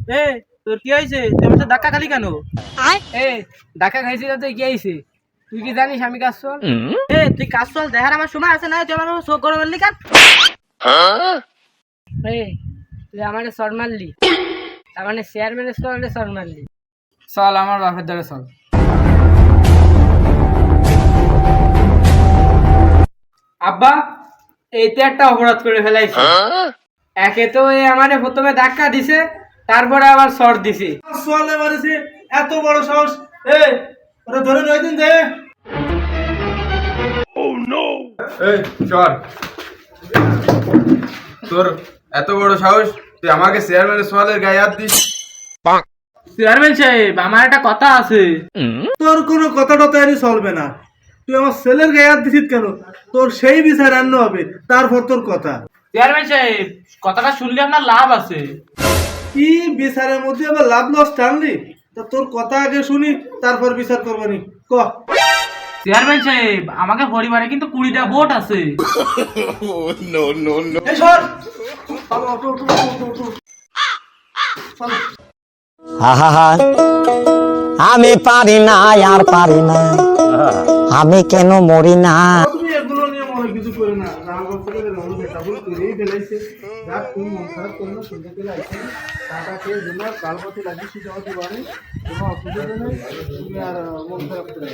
এ তোর কি হয়েছে? তুমি তো ধাক্কা খালি কেন? এ ধাক্কা খাইছি না তো কি হয়েছে? তুই কি জানিস আমি কাজ চল? এ তুই কাজ চল দেখার আমার সময় আছে না? তুই আমার চোখ গরম করলি কেন? এ তুই আমারে চর মারলি, তার মানে চেয়ারম্যানের স্কোয়াডে চর মারলি। চল আমার বাপের দ্বারা চল। আব্বা, এইতে একটা অপরাধ করে ফেলাইছি। একে তো এ আমারে প্রথমে ধাক্কা দিছে, তারপরে আবার চর দিছে। সোয়ালে মারিছে, এত বড় সাহস! এ ওরা ধরে নয় দিন দে। এই চল, তোর এত বড় সাহস তুই আমাকে চেয়ারম্যানের সোয়ালের গায়ে হাত দিস? চেয়ারম্যান সাহেব, আমার একটা কথা আছে। তোর কোনো কথা টথা এনে চলবে না। তুই আমার ছেলের গায়ে হাত দিছিস কেন? তোর সেই বিচার আন্য হবে, তারপর তোর কথা। চেয়ারম্যান সাহেব, কথাটা শুনলে আপনার লাভ আছে। কি বিচারের মধ্যে আবার লাভ লস টানলি? তা তোর কথা আগে শুনি, তারপর বিচার করবানি। ক। চেয়ারম্যান সাহেব, আমাকে পরিবারে কিন্তু 20টা ভোট আছে। এই সর। চলো, ওঠো, ওঠো, ওঠো, ওঠো, ওঠো। চলো। আহা, আমি পারি না আর পারি না, আমি কেন মরি না। তুমি এগুলো নিয়ে মনে কিছু করে না। রাম ভক্ত করে রঙ বেটা ভুল করেই ফেলাইছে। যাক, তুমি মন খারাপ করো না, শুনতে পেলে আইসে টাকা খেয়ে দিল, কাল পথে লাগিয়েছি যাওয়া তো পারে। তোমার অসুবিধা নেই, তুমি আর মন খারাপ করে